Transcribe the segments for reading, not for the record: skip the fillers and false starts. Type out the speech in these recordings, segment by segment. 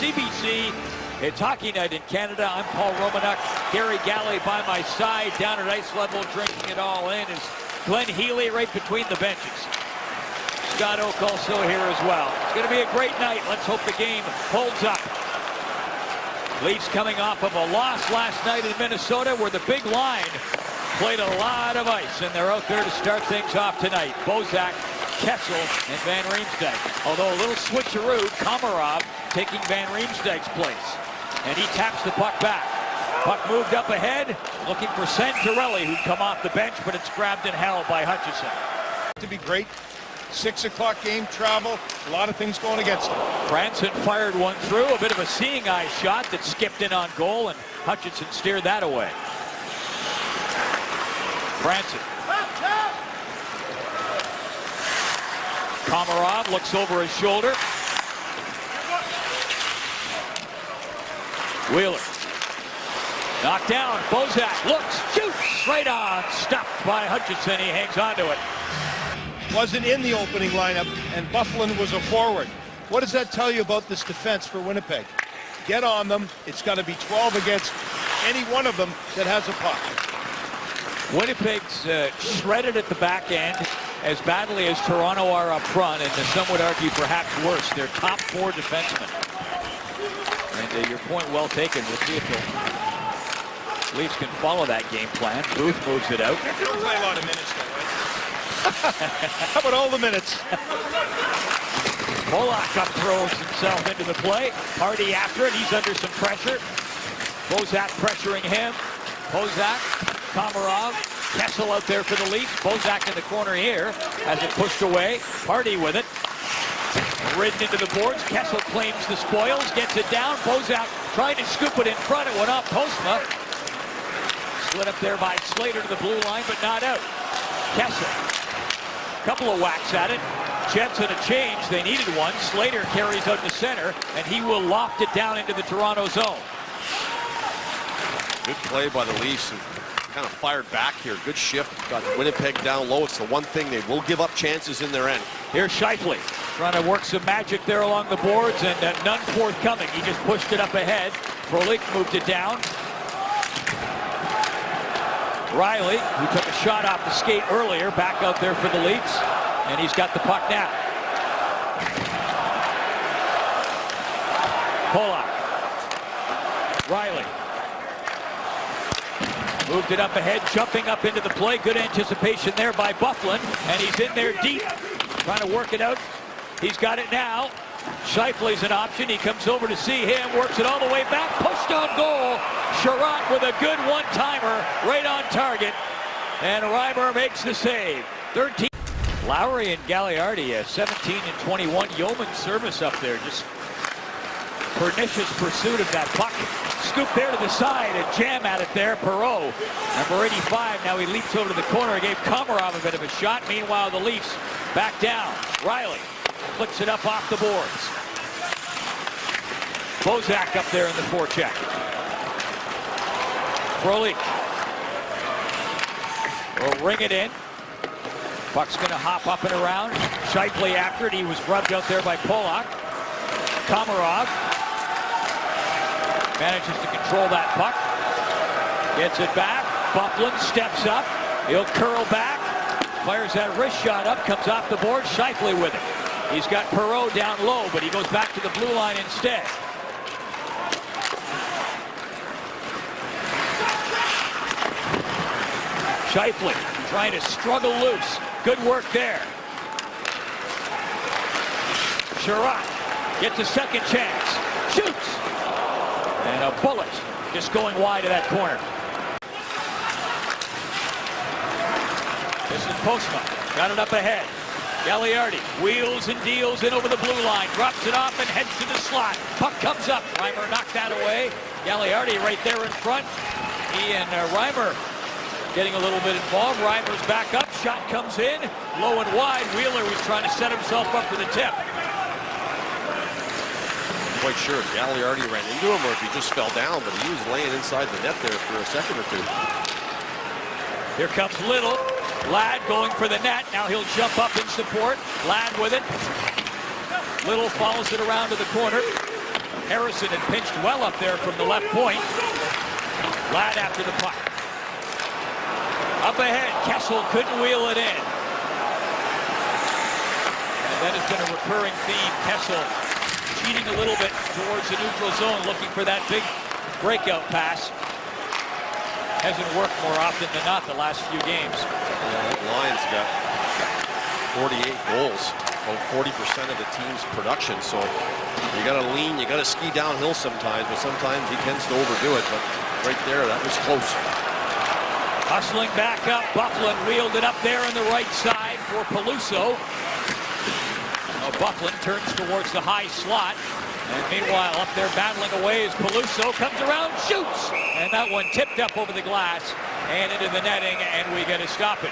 CBC. It's Hockey Night in Canada. I'm Paul Romanuk. Gary Galley by my side. Down at ice level, drinking it all in is Glenn Healy right between the benches. Scott Oake also here as well. It's going to be a great night. Let's hope the game holds up. Leafs coming off of a loss last night in Minnesota where the big line played a lot of ice, and they're out there to start things off tonight. Bozak, Kessel, and Van Riemsdyk. Although a little switcheroo, Komarov taking Van Riemsdyk's place. And he taps the puck back. Puck moved up ahead, looking for Santorelli, who'd come off the bench, but it's grabbed and held by Hutchinson. To be great. 6 o'clock game, travel, a lot of things going against him. Branson fired one through, a bit of a seeing eye shot that skipped in on goal, and Hutchinson steered that away. Branson. Komarov looks over his shoulder. Wheeler. Knocked down. Bozak looks, shoots, right on. Stopped by Hutchinson. He hangs on to it. Wasn't in the opening lineup, and Byfuglien was a forward. What does that tell you about this defense for Winnipeg? Get on them. It's got to be 12 against any one of them that has a puck. Winnipeg's shredded at the back end as badly as Toronto are up front, and some would argue perhaps worse. They're top 4 defensemen. And your point well taken. We'll see if the Leafs can follow that game plan. Booth moves it out. They don't play a lot of minutes, though, right? How about all the minutes? Polak up throws himself into the play. Hardy after it. He's under some pressure. Bozak pressuring him. Bozak, Komarov, Kessel out there for the Leafs. Bozak in the corner here as it pushed away. Hardy with it. Ridden into the boards. Kessel claims the spoils, gets it down. Bozak trying to scoop it in front. It went off Postma. Slid up there by Slater to the blue line, but not out. Kessel. Couple of whacks at it. Jensen a change. They needed one. Slater carries out to center, and he will loft it down into the Toronto zone. Good play by the Leafs. Kind of fired back here. Good shift. Got Winnipeg down low. It's the one thing they will give up chances in their end. Here's Scheifele trying to work some magic there along the boards, and none forthcoming. He just pushed it up ahead. Frolik moved it down. Riley, who took a shot off the skate earlier, back out there for the Leafs, and he's got the puck now. Polak. Riley. Moved it up ahead, jumping up into the play. Good anticipation there by Byfuglien, and he's in there deep, trying to work it out. He's got it now. Scheifele's an option. He comes over to see him, works it all the way back, pushed on goal. Sherratt with a good one-timer right on target, and Reimer makes the save. 13. Lowry and Gagliardi, 17 and 21. Yeoman service up there, just pernicious pursuit of that puck. Scoop there to the side and jam at it there. Perreault, number 85. Now he leaps over to the corner. He gave Komarov a bit of a shot. Meanwhile, the Leafs back down. Riley flicks it up off the boards. Bozak up there in the forecheck. Frolik will ring it in. Puck's going to hop up and around. Scheifele after it. He was rubbed out there by Polak. Komarov manages to control that puck. Gets it back. Byfuglien steps up. He'll curl back. Fires that wrist shot up. Comes off the board. Scheifele with it. He's got Perreault down low, but he goes back to the blue line instead. Scheifele trying to struggle loose. Good work there. Sherratt gets a second chance. Shoots! And a bullet just going wide of that corner. This is Postma. Got it up ahead. Gagliardi wheels and deals in over the blue line. Drops it off and heads to the slot. Puck comes up. Reimer knocked that away. Gagliardi right there in front. He and Reimer getting a little bit involved. Reimer's back up. Shot comes in. Low and wide. Wheeler was trying to set himself up for the tip. Quite sure if Gagliardi ran into him or if he just fell down, but he was laying inside the net there for a second or two. Here comes Little. Ladd going for the net. Now he'll jump up in support. Ladd with it. Little follows it around to the corner. Harrison had pinched well up there from the left point. Ladd after the puck. Up ahead, Kessel couldn't wheel it in. And that has been a recurring theme. Kessel cheating a little bit towards the neutral zone, looking for that big breakout pass. Hasn't worked more often than not the last few games. Yeah, that Lions got 48 goals, about 40% of the team's production. So you got to lean, you got to ski downhill sometimes, but sometimes he tends to overdo it. But right there, that was close. Hustling back up, Byfuglien wheeled it up there on the right side for Peluso. Now Byfuglien turns towards the high slot. And meanwhile, up there battling away as Peluso comes around, shoots! And that one tipped up over the glass and into the netting, and we get a stoppage.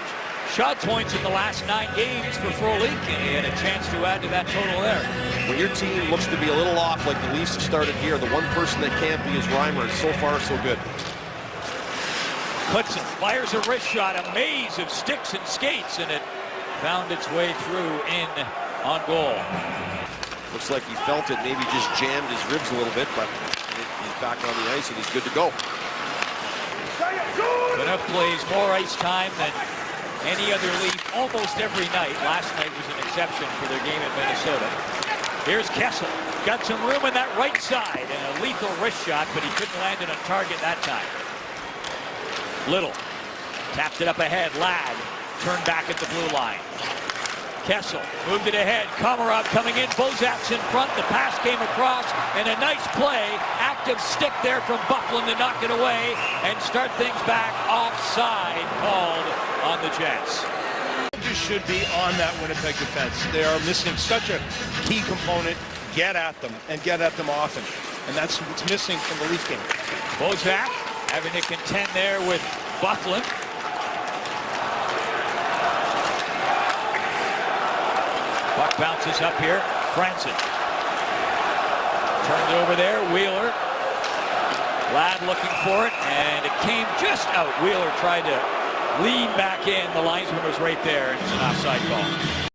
Shot points in the last 9 games for Frolik, and he had a chance to add to that total there. When your team looks to be a little off, like the Leafs have started here, the one person that can't be is Reimer. So far, so good. Hudson fires a wrist shot, a maze of sticks and skates, and it found its way through in on goal. Looks like he felt it, maybe just jammed his ribs a little bit, but he's back on the ice and he's good to go. Canuck plays more ice time than any other Leaf almost every night. Last night was an exception for their game at Minnesota. Here's Kessel. Got some room on that right side and a lethal wrist shot, but he couldn't land it on target that time. Little tapped it up ahead. Ladd turned back at the blue line. Kessel moved it ahead. Komarov coming in. Bozak's in front. The pass came across, and a nice play. Active stick there from Byfuglien to knock it away and start things back. Offside called on the Jets. Just should be on that Winnipeg defense. They are missing such a key component. Get at them and get at them often, and that's what's missing from the Leaf game. Bozak having to contend there with Byfuglien. Puck bounces up here. Franson turns it over there. Wheeler. Ladd looking for it, and it came just out. Wheeler tried to lean back in. The linesman was right there, and it's an offside call.